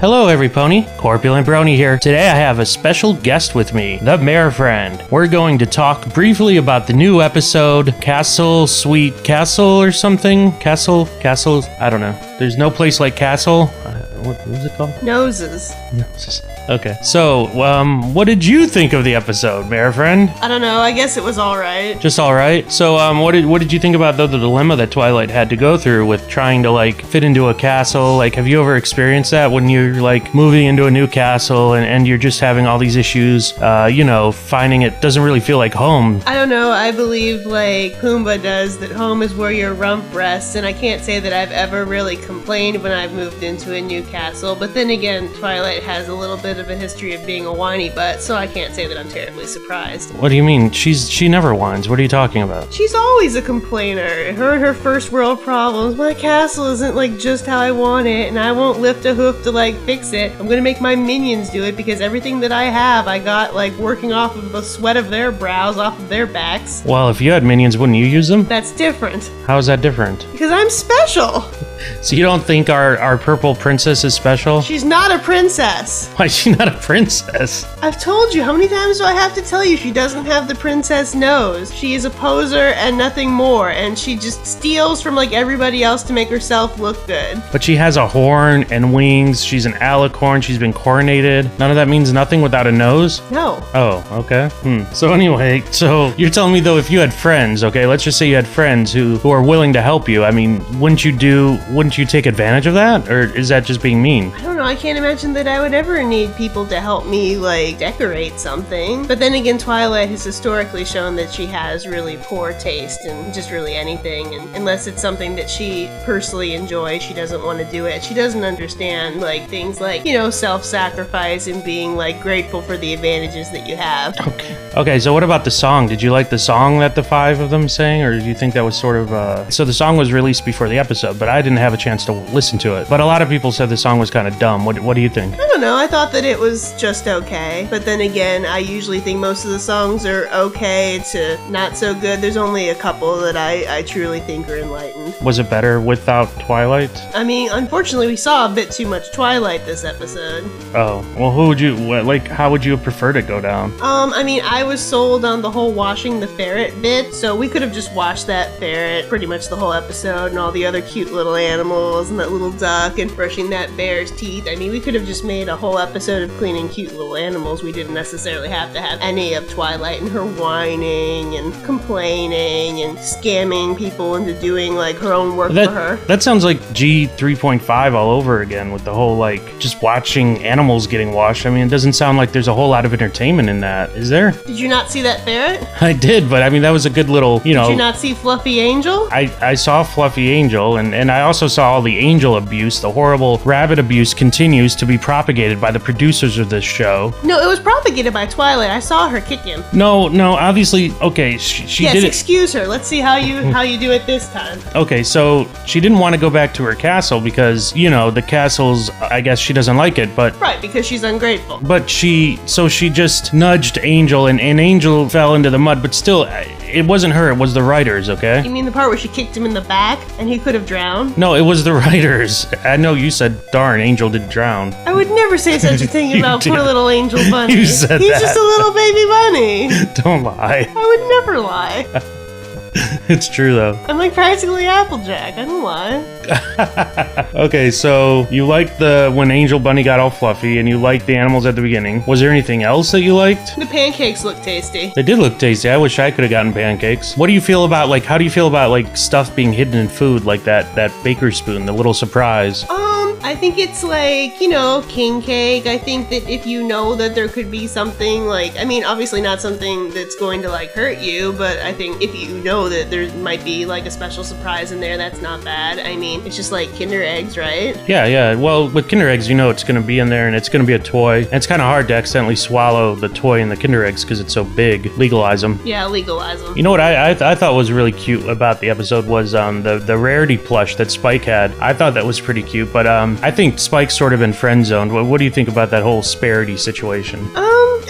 Hello everypony, Corpulent Brony here. Today I have a special guest with me, the Marefriend. We're going to talk briefly about the new episode, Sweet Castle or something? Castle, I don't know. There's no place like Castle. What was it called? Noses. Okay. So, what did you think of the episode, Marefriend? I don't know. I guess it was all right. Just all right. So, what did you think about the dilemma that Twilight had to go through with trying to fit into a castle? Have you ever experienced that when you're moving into a new castle and you're just having all these issues? Finding it doesn't really feel like home. I don't know. I believe Pumbaa does that home is where your rump rests, and I can't say that I've ever really complained when I've moved into a new castle. But then again, Twilight has a little bit of a history of being a whiny butt, so I can't say that I'm terribly surprised. What do you mean? She never whines. What are you talking about? She's always a complainer. Her and her first world problems. My castle isn't just how I want it, and I won't lift a hoof to fix it. I'm gonna make my minions do it because everything that I have, I got working off of the sweat of their brows, off of their backs. Well, if you had minions, wouldn't you use them? That's different. How is that different? Because I'm special. So you don't think our purple princess is special? She's not a princess. Why is she not a princess? I've told you, how many times do I have to tell you she doesn't have the princess nose? She is a poser and nothing more, and she just steals from everybody else to make herself look good. But she has a horn and wings, she's an alicorn, she's been coronated. None of that means nothing without a nose? No. Oh, okay. So anyway, you're telling me though, if you had friends, okay, let's just say you had friends who are willing to help you, I mean, wouldn't you take advantage of that? Or is that just being mean? I don't know, I can't imagine that I would ever need people to help me, decorate something. But then again, Twilight has historically shown that she has really poor taste in just really anything, and unless it's something that she personally enjoys, she doesn't want to do it. She doesn't understand, things self-sacrifice and being, grateful for the advantages that you have. Okay, so what about the song? Did you like the song that the five of them sang, or do you think that was sort of, So the song was released before the episode, but I didn't have a chance to listen to it. But a lot of people said the song was kind of dumb. What do you think? I don't know, I thought that it was just okay. But then again, I usually think most of the songs are okay to not so good. There's only a couple that I truly think are enlightened. Was it better without Twilight? I mean, unfortunately, we saw a bit too much Twilight this episode. Oh, well, how would you have preferred it go down? I mean, I was sold on the whole washing the ferret bit, so we could have just washed that ferret pretty much the whole episode, and all the other cute little animals, and that little duck, and brushing that bear's teeth. I mean, we could have just made a whole episode of cleaning cute little animals. We didn't necessarily have to have any of Twilight and her whining and complaining and scamming people into doing her own work for her. That sounds like G 3.5 all over again, with the whole just watching animals getting washed. I mean, it doesn't sound like there's a whole lot of entertainment in that, is there? Did you not see that ferret? I did, but I mean, that was a good little, Did you not see Fluffy Angel? I saw Fluffy Angel, and I also saw all the angel abuse. The horrible rabbit abuse continues to be propagated by the producers of this show. No, it was propagated by Twilight. I saw her kick him. No, obviously, okay, she yes, did it. Excuse her. Let's see how you do it this time. Okay, so she didn't want to go back to her castle because, the castle's, I guess she doesn't like it, but... Right, because she's ungrateful. But she just nudged Angel, and Angel fell into the mud, but still, it wasn't her, it was the writers, okay? You mean the part where she kicked him in the back and he could have drowned? No, it was the writers. I know you said, darn, Angel didn't drown. I would never say such a thing about poor little Angel Bunny. You said He's that. just a little baby bunny. Don't lie. I would never lie. It's true, though. I'm practically Applejack. I don't lie. Okay, so you liked when Angel Bunny got all fluffy, and you liked the animals at the beginning. Was there anything else that you liked? The pancakes look tasty. They did look tasty. I wish I could have gotten pancakes. What do you feel about, how do you feel about, stuff being hidden in food, like that baker spoon, the little surprise? I think it's king cake. I think that if you know that there could be something obviously not something that's going to hurt you, but I think if you know that there might be a special surprise in there, that's not bad. I mean, it's just Kinder eggs, right? Yeah. Well, with Kinder eggs, it's going to be in there, and it's going to be a toy. And it's kind of hard to accidentally swallow the toy in the Kinder eggs because it's so big. Legalize them. Yeah, legalize them. You know what I thought was really cute about the episode was the rarity plush that Spike had. I thought that was pretty cute, but I think Spike's sort of been friend zoned. What do you think about that whole Sparity situation?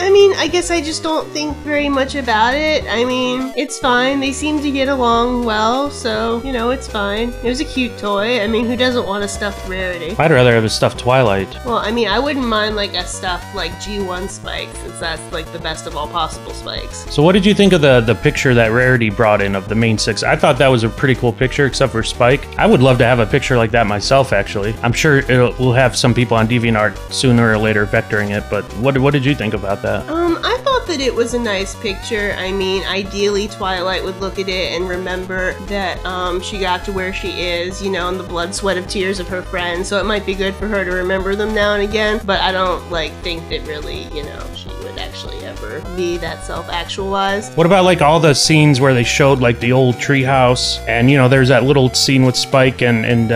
I mean, I guess I just don't think very much about it. I mean, it's fine. They seem to get along well, so, you know, it's fine. It was a cute toy. I mean, who doesn't want a stuffed Rarity? I'd rather have a stuffed Twilight. Well, I mean, I wouldn't mind like a stuffed like G1 Spike, since that's like the best of all possible spikes. So what did you think of the picture that Rarity brought in of the main 6? I thought that was a pretty cool picture, except for Spike. I would love to have a picture like that myself, actually. I'm sure we'll have some people on DeviantArt sooner or later vectoring it, but what did you think about that? I thought that it was a nice picture. I mean, ideally Twilight would look at it and remember that she got to where she is, you know, in the blood, sweat of tears of her friends, so it might be good for her to remember them now and again, but I don't like think that really, you know, she would actually ever be that self-actualized. What about like all the scenes where they showed like the old treehouse, and you know, there's that little scene with Spike and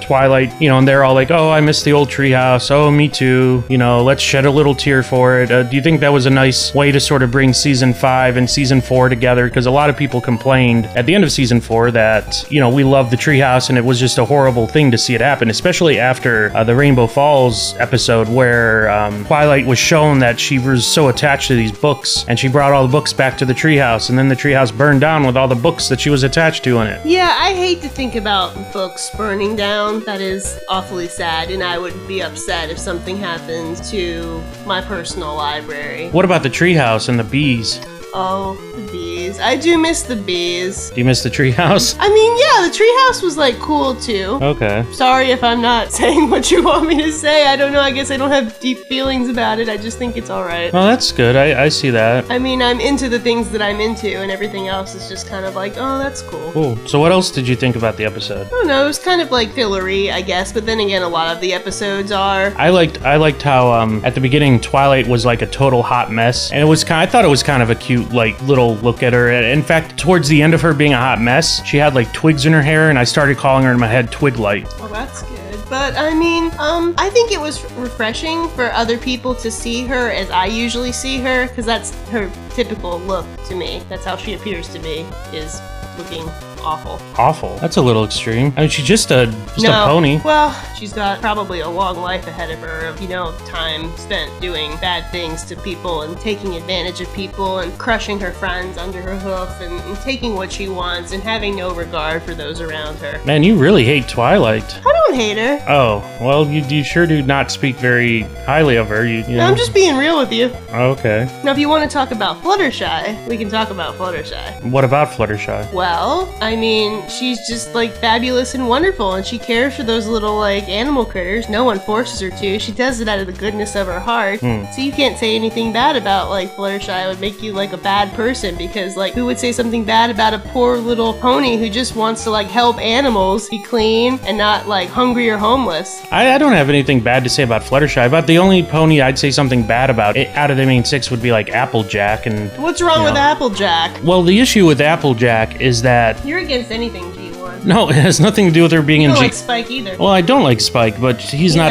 Twilight, you know, and they're all like, oh, I miss the old treehouse, oh, me too, you know, let's shed a little tear for it. Do you think that was a nice way to sort of bring season 5 and season 4 together? Because a lot of people complained at the end of season 4 that, you know, we loved the treehouse and it was just a horrible thing to see it happen, especially after the Rainbow Falls episode where Twilight was shown that she was so attached to these books and she brought all the books back to the treehouse, and then the treehouse burned down with all the books that she was attached to in it. Yeah, I hate to think about books burning down. That is awfully sad, and I would be upset if something happens to my personal library. What about the treehouse and the bees? Oh, the bees. I do miss the bees. Do you miss the treehouse? I mean, yeah, the treehouse was like cool too. Okay. Sorry if I'm not saying what you want me to say. I don't know. I guess I don't have deep feelings about it. I just think it's alright. Well, that's good. I see that. I mean, I'm into the things that I'm into, and everything else is just kind of like, oh, that's cool. Cool. So what else did you think about the episode? I don't know. It was kind of like fillery, I guess, but then again, a lot of the episodes are. I liked how at the beginning Twilight was like a total hot mess, and I thought it was kind of a cute like little look at her. In fact, towards the end of her being a hot mess, she had like twigs in her hair, and I started calling her in my head Twig Light. Well, that's good. But I mean, I think it was refreshing for other people to see her as I usually see her, because that's her typical look to me. That's how she appears to me, is looking awful. Awful? That's a little extreme. I mean, she's just a pony. Well, she's got probably a long life ahead of her of, you know, time spent doing bad things to people and taking advantage of people and crushing her friends under her hoof and taking what she wants and having no regard for those around her. Man, you really hate Twilight. I don't hate her. Oh, well, you sure do not speak very highly of her. You know. I'm just being real with you. Okay. Now, if you want to talk about Fluttershy, we can talk about Fluttershy. What about Fluttershy? Well, I mean, she's just like fabulous and wonderful, and she cares for those little like animal critters. No one forces her to. She does it out of the goodness of her heart. So you can't say anything bad about like Fluttershy. It would make you like a bad person, because like who would say something bad about a poor little pony who just wants to like help animals be clean and not like hungry or homeless? I don't have anything bad to say about Fluttershy, but the only pony I'd say something bad about out of the main 6 would be like Applejack. And what's wrong with Applejack? Well, the issue with Applejack is that you're against anything G1. No, it has nothing to do with her being you in don't like Spike either. Well, I don't like Spike, but he's not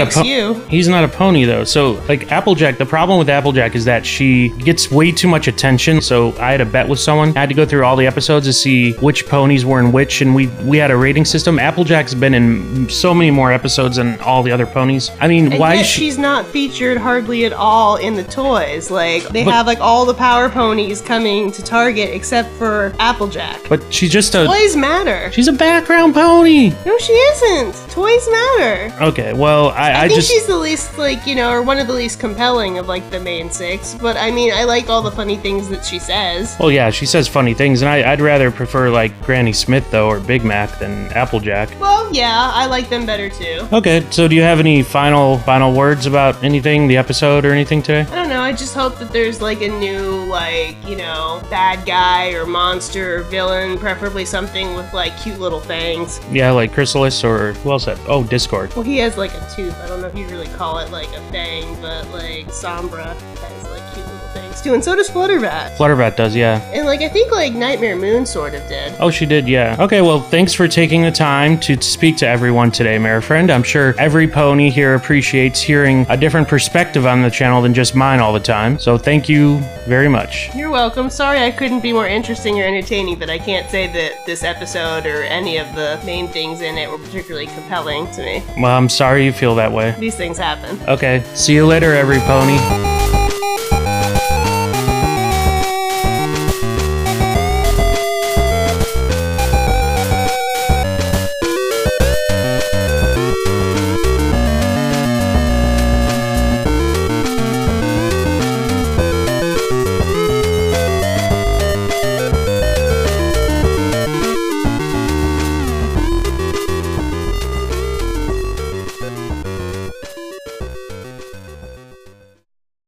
He's not a pony though. So like Applejack, the problem with Applejack is that she gets way too much attention. So I had a bet with someone. I had to go through all the episodes to see which ponies were in which, and we had a rating system. Applejack's been in so many more episodes than all the other ponies. I mean, and why yet is she's not featured hardly at all in the toys. Like they have like all the power ponies coming to Target except for Applejack. But she's just toys matter. She's a background pony. No, she isn't. Toys matter. Okay, well, I think just... she's the least, like, you know, or one of the least compelling of, like, the main 6. But, I mean, I like all the funny things that she says. Well, yeah, she says funny things, and I'd rather prefer, like, Granny Smith, though, or Big Mac than Applejack. Well, yeah, I like them better, too. Okay, so do you have any final words about anything, the episode, or anything today? I don't know, I just hope that there's, like, a new, like, you know, bad guy or monster or villain, preferably something with, like, cute little fangs. Yeah, like Chrysalis, or who else had? Oh, Discord. Well, he has like a tooth. I don't know if you really call it like a fang, but like Sombra has like cute little fangs too, and so does Flutterbat. Flutterbat does, yeah. And like I think like Nightmare Moon sort of did. Oh, she did, yeah. Okay, well, thanks for taking the time to speak to everyone today, Marefriend. I'm sure every pony here appreciates hearing a different perspective on the channel than just mine all the time. So thank you very much. You're welcome. Sorry I couldn't be more interesting or entertaining, but I can't say that this episode or any of the main things in it were particularly compelling to me. Well, I'm sorry you feel that way. These things happen. Okay, see you later, every pony.